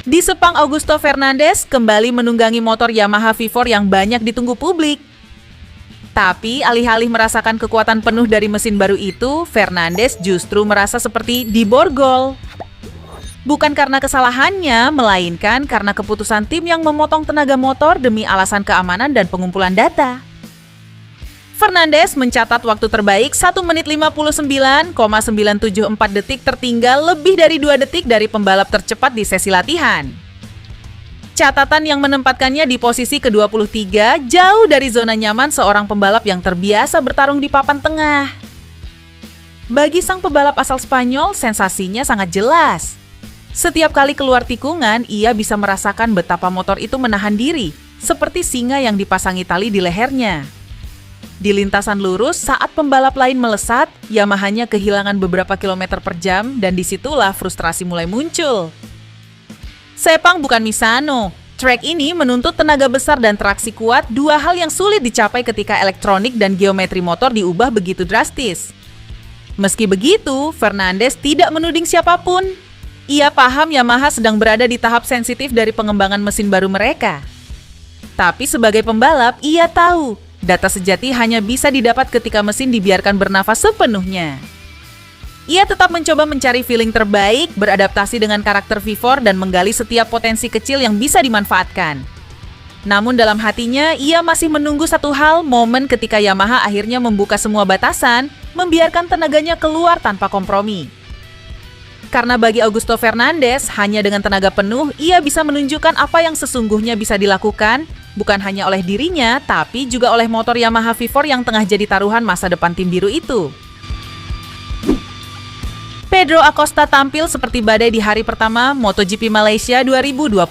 Di Sepang, Augusto Fernandes kembali menunggangi motor Yamaha V4 yang banyak ditunggu publik. Tapi alih-alih merasakan kekuatan penuh dari mesin baru itu, Fernandes justru merasa seperti diborgol. Bukan karena kesalahannya, melainkan karena keputusan tim yang memotong tenaga motor demi alasan keamanan dan pengumpulan data. Fernandes mencatat waktu terbaik 1 menit 59,974 detik tertinggal lebih dari 2 detik dari pembalap tercepat di sesi latihan. Catatan yang menempatkannya di posisi ke-23 jauh dari zona nyaman seorang pembalap yang terbiasa bertarung di papan tengah. Bagi sang pebalap asal Spanyol, sensasinya sangat jelas. Setiap kali keluar tikungan, ia bisa merasakan betapa motor itu menahan diri, seperti singa yang dipasangi tali di lehernya. Di lintasan lurus, saat pembalap lain melesat, Yamahanya kehilangan beberapa kilometer per jam dan disitulah frustrasi mulai muncul. Sepang bukan Misano. Trek ini menuntut tenaga besar dan traksi kuat, dua hal yang sulit dicapai ketika elektronik dan geometri motor diubah begitu drastis. Meski begitu, Fernandes tidak menuding siapapun. Ia paham Yamaha sedang berada di tahap sensitif dari pengembangan mesin baru mereka. Tapi sebagai pembalap, ia tahu data sejati hanya bisa didapat ketika mesin dibiarkan bernafas sepenuhnya. Ia tetap mencoba mencari feeling terbaik, beradaptasi dengan karakter V4 dan menggali setiap potensi kecil yang bisa dimanfaatkan. Namun dalam hatinya, ia masih menunggu satu hal, momen ketika Yamaha akhirnya membuka semua batasan, membiarkan tenaganya keluar tanpa kompromi. Karena bagi Augusto Fernandes, hanya dengan tenaga penuh, ia bisa menunjukkan apa yang sesungguhnya bisa dilakukan, bukan hanya oleh dirinya, tapi juga oleh motor Yamaha V4 yang tengah jadi taruhan masa depan tim biru itu. Pedro Acosta tampil seperti badai di hari pertama MotoGP Malaysia 2025.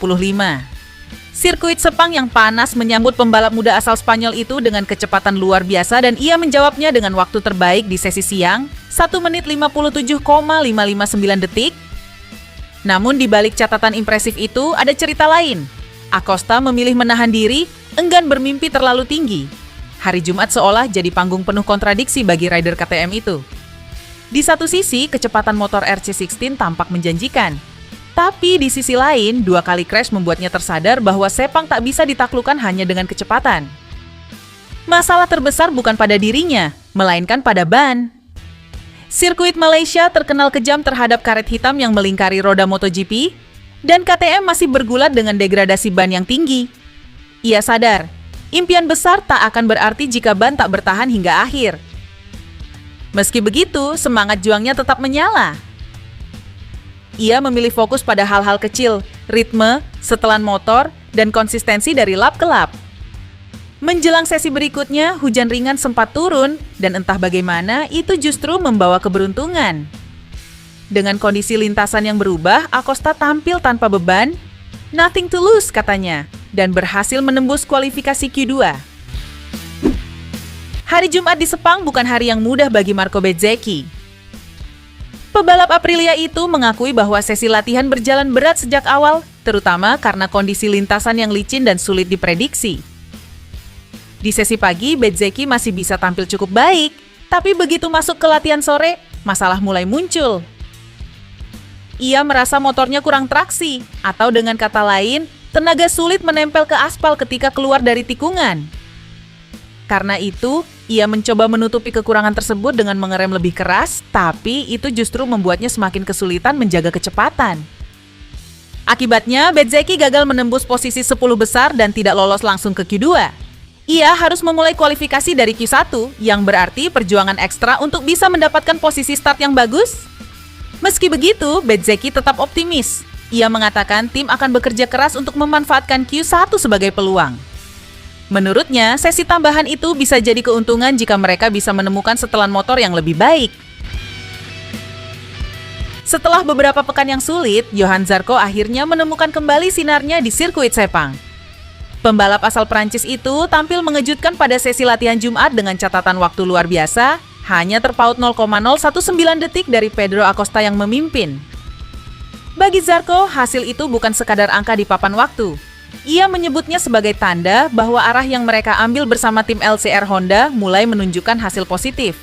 Sirkuit Sepang yang panas menyambut pembalap muda asal Spanyol itu dengan kecepatan luar biasa dan ia menjawabnya dengan waktu terbaik di sesi siang, 1 menit 57,559 detik. Namun di balik catatan impresif itu ada cerita lain. Acosta memilih menahan diri, enggan bermimpi terlalu tinggi. Hari Jumat seolah jadi panggung penuh kontradiksi bagi rider KTM itu. Di satu sisi, kecepatan motor RC16 tampak menjanjikan. Tapi di sisi lain, 2 kali crash membuatnya tersadar bahwa Sepang tak bisa ditaklukkan hanya dengan kecepatan. Masalah terbesar bukan pada dirinya, melainkan pada ban. Sirkuit Malaysia terkenal kejam terhadap karet hitam yang melingkari roda MotoGP, dan KTM masih bergulat dengan degradasi ban yang tinggi. Ia sadar, impian besar tak akan berarti jika ban tak bertahan hingga akhir. Meski begitu, semangat juangnya tetap menyala. Ia memilih fokus pada hal-hal kecil, ritme, setelan motor, dan konsistensi dari lap ke lap. Menjelang sesi berikutnya, hujan ringan sempat turun, dan entah bagaimana itu justru membawa keberuntungan. Dengan kondisi lintasan yang berubah, Acosta tampil tanpa beban, nothing to lose katanya, dan berhasil menembus kualifikasi Q2. Hari Jumat di Sepang bukan hari yang mudah bagi Marco Bezzecchi. Pebalap Aprilia itu mengakui bahwa sesi latihan berjalan berat sejak awal, terutama karena kondisi lintasan yang licin dan sulit diprediksi. Di sesi pagi, Bezzecchi masih bisa tampil cukup baik, tapi begitu masuk ke latihan sore, masalah mulai muncul. Ia merasa motornya kurang traksi, atau dengan kata lain, tenaga sulit menempel ke aspal ketika keluar dari tikungan. Karena itu, ia mencoba menutupi kekurangan tersebut dengan mengerem lebih keras, tapi itu justru membuatnya semakin kesulitan menjaga kecepatan. Akibatnya, Bezzecchi gagal menembus posisi 10 besar dan tidak lolos langsung ke Q2. Ia harus memulai kualifikasi dari Q1, yang berarti perjuangan ekstra untuk bisa mendapatkan posisi start yang bagus. Meski begitu, Bezzecchi tetap optimis. Ia mengatakan tim akan bekerja keras untuk memanfaatkan Q1 sebagai peluang. Menurutnya, sesi tambahan itu bisa jadi keuntungan jika mereka bisa menemukan setelan motor yang lebih baik. Setelah beberapa pekan yang sulit, Johann Zarco akhirnya menemukan kembali sinarnya di sirkuit Sepang. Pembalap asal Prancis itu tampil mengejutkan pada sesi latihan Jumat dengan catatan waktu luar biasa, hanya terpaut 0,019 detik dari Pedro Acosta yang memimpin. Bagi Zarco, hasil itu bukan sekadar angka di papan waktu. Ia menyebutnya sebagai tanda bahwa arah yang mereka ambil bersama tim LCR Honda mulai menunjukkan hasil positif.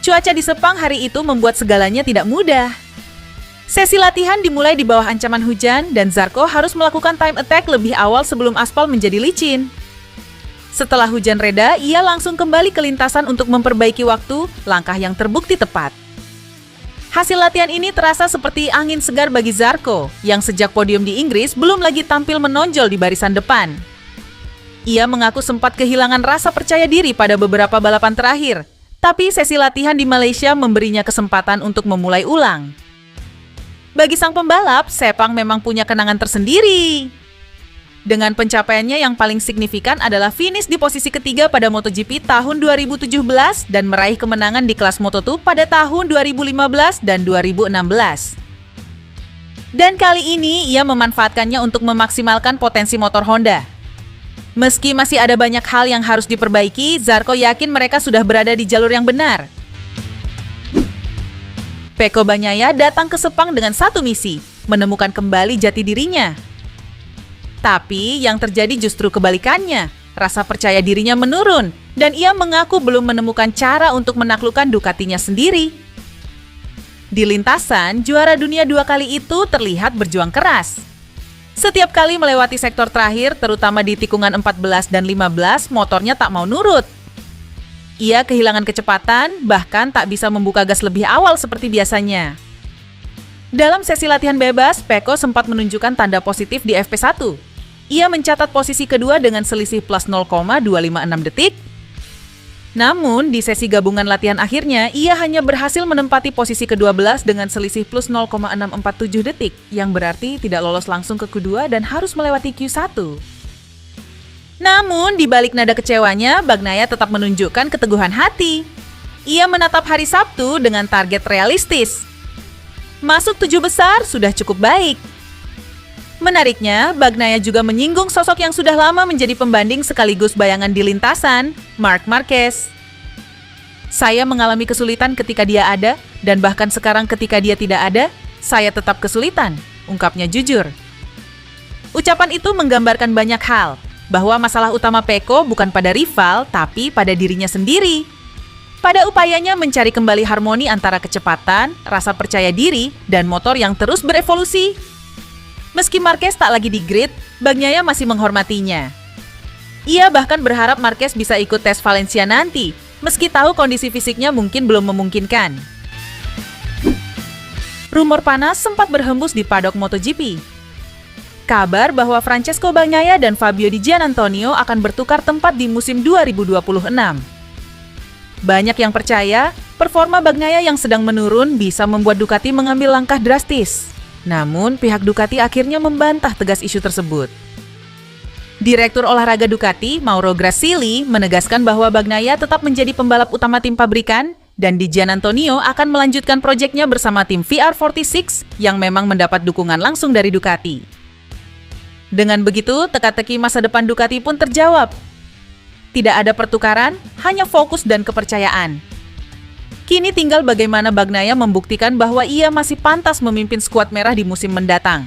Cuaca di Sepang hari itu membuat segalanya tidak mudah. Sesi latihan dimulai di bawah ancaman hujan dan Zarco harus melakukan time attack lebih awal sebelum aspal menjadi licin. Setelah hujan reda, ia langsung kembali ke lintasan untuk memperbaiki waktu, langkah yang terbukti tepat. Hasil latihan ini terasa seperti angin segar bagi Zarco, yang sejak podium di Inggris belum lagi tampil menonjol di barisan depan. Ia mengaku sempat kehilangan rasa percaya diri pada beberapa balapan terakhir, tapi sesi latihan di Malaysia memberinya kesempatan untuk memulai ulang. Bagi sang pembalap, Sepang memang punya kenangan tersendiri. Dengan pencapaiannya yang paling signifikan adalah finish di posisi ketiga pada MotoGP tahun 2017 dan meraih kemenangan di kelas Moto2 pada tahun 2015 dan 2016. Dan kali ini ia memanfaatkannya untuk memaksimalkan potensi motor Honda. Meski masih ada banyak hal yang harus diperbaiki, Zarco yakin mereka sudah berada di jalur yang benar. Pecco Bagnaia datang ke Sepang dengan satu misi, menemukan kembali jati dirinya. Tapi yang terjadi justru kebalikannya, rasa percaya dirinya menurun, dan ia mengaku belum menemukan cara untuk menaklukkan Ducatinya sendiri. Di lintasan, juara dunia 2 kali itu terlihat berjuang keras. Setiap kali melewati sektor terakhir, terutama di tikungan 14 dan 15, motornya tak mau nurut. Ia kehilangan kecepatan, bahkan tak bisa membuka gas lebih awal seperti biasanya. Dalam sesi latihan bebas, Pecco sempat menunjukkan tanda positif di FP1. Ia mencatat posisi kedua dengan selisih plus 0,256 detik. Namun, di sesi gabungan latihan akhirnya, ia hanya berhasil menempati posisi ke-12 dengan selisih plus 0,647 detik, yang berarti tidak lolos langsung ke Q2 dan harus melewati Q1. Namun, di balik nada kecewanya, Bagnaia tetap menunjukkan keteguhan hati. Ia menatap hari Sabtu dengan target realistis. Masuk 7 besar sudah cukup baik. Menariknya, Bagnaia juga menyinggung sosok yang sudah lama menjadi pembanding sekaligus bayangan di lintasan, Marc Marquez. Saya mengalami kesulitan ketika dia ada, dan bahkan sekarang ketika dia tidak ada, saya tetap kesulitan, ungkapnya jujur. Ucapan itu menggambarkan banyak hal, bahwa masalah utama Pecco bukan pada rival, tapi pada dirinya sendiri. Pada upayanya mencari kembali harmoni antara kecepatan, rasa percaya diri, dan motor yang terus berevolusi. Meski Marquez tak lagi di grid, Bagnaia masih menghormatinya. Ia bahkan berharap Marquez bisa ikut tes Valencia nanti, meski tahu kondisi fisiknya mungkin belum memungkinkan. Rumor panas sempat berhembus di paddock MotoGP. Kabar bahwa Francesco Bagnaia dan Fabio Di Giannantonio akan bertukar tempat di musim 2026. Banyak yang percaya, performa Bagnaia yang sedang menurun bisa membuat Ducati mengambil langkah drastis. Namun, pihak Ducati akhirnya membantah tegas isu tersebut. Direktur olahraga Ducati, Mauro Grasili, menegaskan bahwa Bagnaia tetap menjadi pembalap utama tim pabrikan dan Di Giannantonio akan melanjutkan proyeknya bersama tim VR46 yang memang mendapat dukungan langsung dari Ducati. Dengan begitu, teka-teki masa depan Ducati pun terjawab. Tidak ada pertukaran, hanya fokus dan kepercayaan. Kini tinggal bagaimana Bagnaia membuktikan bahwa ia masih pantas memimpin skuad merah di musim mendatang.